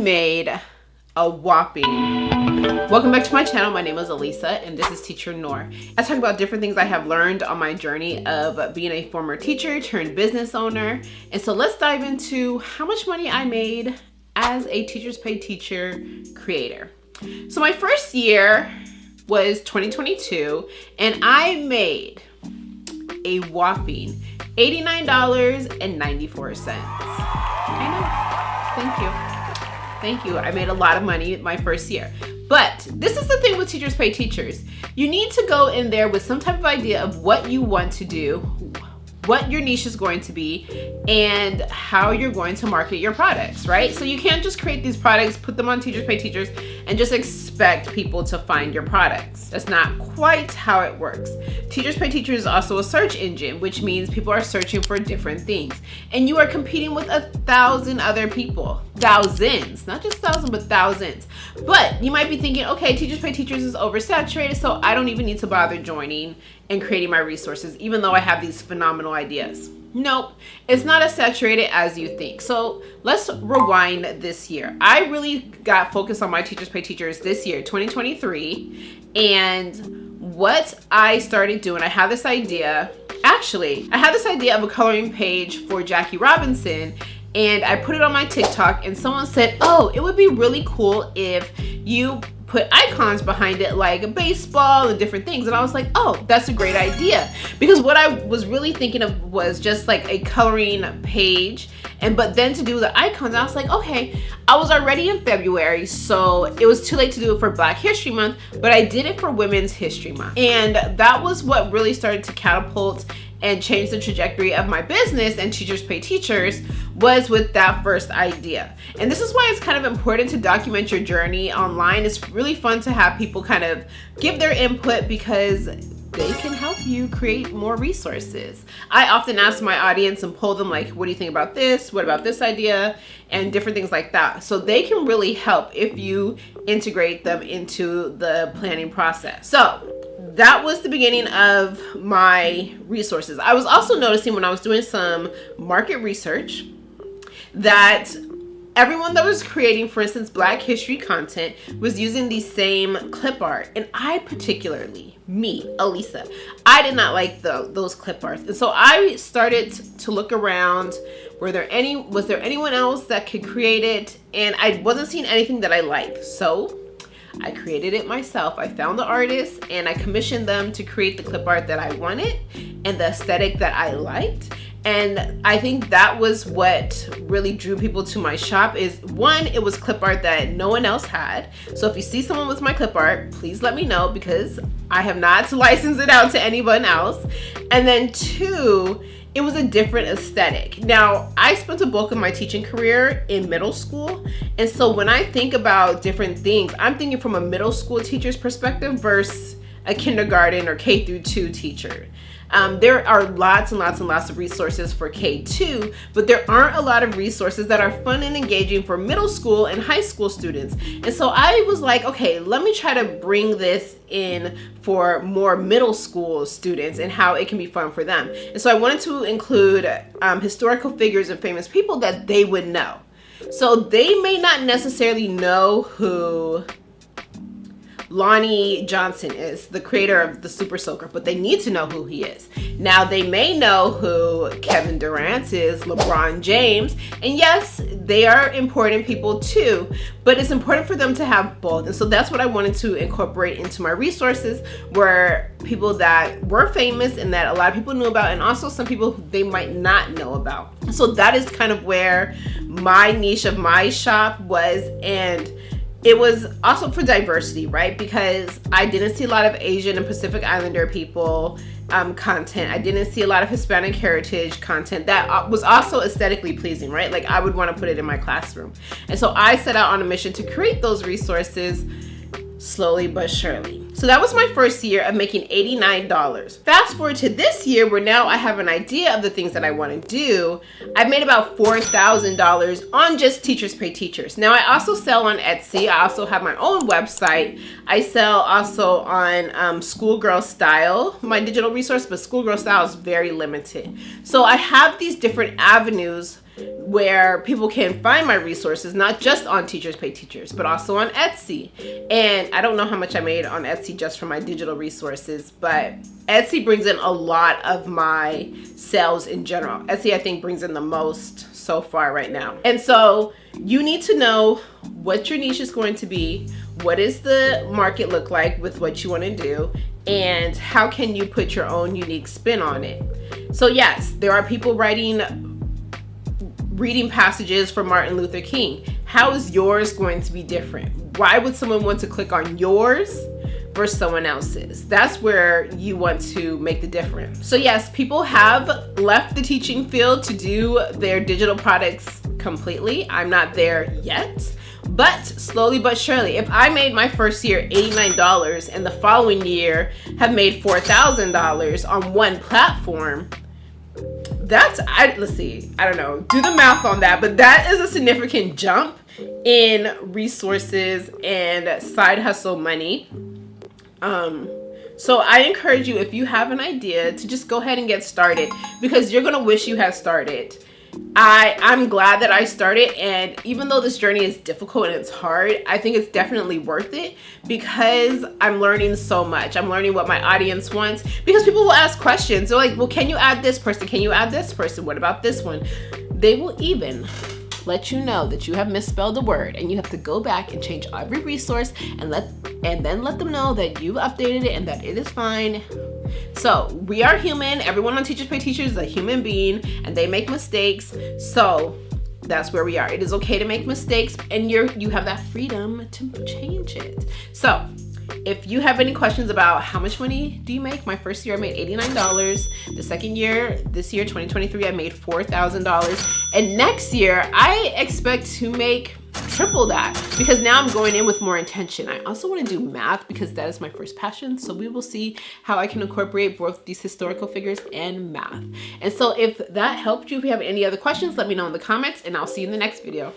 made a whopping. Welcome back to my channel. My name is Elisa and this is Teacher Noire. I talk about different things I have learned on my journey of being a former teacher turned business owner. And so let's dive into how much money I made as a Teachers Pay Teacher creator. So my first year was 2022 and I made a whopping $89.94. I know. Thank you. I made a lot of money my first year. But this is the thing with Teachers Pay Teachers. You need to go in there with some type of idea of what you want to do, what your niche is going to be, and how you're going to market your products, right? So you can't just create these products, put them on Teachers Pay Teachers, and just expect people to find your products. That's not quite how it works. Teachers Pay Teachers is also a search engine, which means people are searching for different things. And you are competing with 1,000 other people. Thousands, not just 1,000, but thousands. But you might be thinking, okay, Teachers Pay Teachers is oversaturated, so I don't even need to bother joining and creating my resources, even though I have these phenomenal ideas. Nope, it's not as saturated as you think. So let's rewind this year. I really got focused on my Teachers Pay Teachers this year, 2023. And what I started doing, I had this idea of a coloring page for Jackie Robinson, and I put it on my TikTok, and someone said, oh, it would be really cool if you put icons behind it like baseball and different things. And I was like, oh, that's a great idea. Because what I was really thinking of was just like a coloring page. But then to do the icons, I was like, okay, I was already in February, so it was too late to do it for Black History Month, but I did it for Women's History Month. And that was what really started to catapult and change the trajectory of my business and Teachers Pay Teachers, was with that first idea. And this is why it's kind of important to document your journey online. It's really fun to have people kind of give their input because they can help you create more resources. I often ask my audience and poll them like, what do you think about this? What about this idea? And different things like that. So they can really help if you integrate them into the planning process. So that was the beginning of my resources. I was also noticing when I was doing some market research that everyone that was creating, for instance, Black History content was using the same clip art. And I particularly, me, Elisa, I did not like those clip arts. And so I started to look around. Was there anyone else that could create it? And I wasn't seeing anything that I liked. So I created it myself. I found the artists and I commissioned them to create the clip art that I wanted and the aesthetic that I liked. And I think that was what really drew people to my shop. Is one, it was clip art that no one else had. So if you see someone with my clip art, please let me know because I have not licensed it out to anyone else. And then two, it was a different aesthetic. Now, I spent a bulk of my teaching career in middle school. And so when I think about different things, I'm thinking from a middle school teacher's perspective versus a kindergarten or K through 2 teacher. There are lots and lots of resources for K2, but there aren't a lot of resources that are fun and engaging for middle school and high school students. And so I was like, okay, let me try to bring this in for more middle school students and how it can be fun for them. And so I wanted to include historical figures and famous people that they would know. So they may not necessarily know who Lonnie Johnson is, the creator of the Super Soaker, but they need to know who he is. Now, they may know who Kevin Durant is, LeBron James, and yes, they are important people too, but it's important for them to have both. And so that's what I wanted to incorporate into my resources, were people that were famous and that a lot of people knew about, and also some people who they might not know about. So that is kind of where my niche of my shop was. And it was also for diversity, right? Because I didn't see a lot of Asian and Pacific Islander people content. I didn't see a lot of Hispanic heritage content that was also aesthetically pleasing, right? Like I would want to put it in my classroom. And so I set out on a mission to create those resources slowly but surely. So that was my first year of making $89. Fast forward to this year where now I have an idea of the things that I want to do. I've made about $4,000 on just Teachers Pay Teachers. Now I also sell on Etsy. I also have my own website. I sell also on Schoolgirl Style, my digital resource, but Schoolgirl Style is very limited. So I have these different avenues where people can find my resources, not just on Teachers Pay Teachers, but also on Etsy. And I don't know how much I made on Etsy just for my digital resources, but Etsy brings in a lot of my sales in general. Etsy, I think, brings in the most so far right now. And so you need to know what your niche is going to be, what does the market look like with what you want to do, and how can you put your own unique spin on it. So yes, there are people reading passages from Martin Luther King. How is yours going to be different? Why would someone want to click on yours versus someone else's? That's where you want to make the difference. So yes, people have left the teaching field to do their digital products completely. I'm not there yet, but slowly but surely. If I made my first year $89 and the following year have made $4,000 on one platform, let's see, I don't know, do the math on that, but that is a significant jump in resources and side hustle money. So I encourage you, if you have an idea, to just go ahead and get started, because you're gonna wish you had started. I'm glad that I started, and even though this journey is difficult and it's hard, I think it's definitely worth it, because I'm learning so much. I'm learning what my audience wants, because people will ask questions. They're like, well, can you add this person? Can you add this person? What about this one? They will even let you know that you have misspelled a word, and you have to go back and change every resource and then let them know that you've updated it and that it is fine. So we are human. Everyone on Teachers Pay Teachers is a human being, and they make mistakes. So that's where we are. It is okay to make mistakes, and you have that freedom to change it. So if you have any questions about how much money do you make, my first year I made $89. The second year, this year, 2023, I made $4,000. And next year, I expect to make triple that, because now I'm going in with more intention. I also want to do math, because that is my first passion. So we will see how I can incorporate both these historical figures and math. And so if that helped you, if you have any other questions, let me know in the comments, and I'll see you in the next video.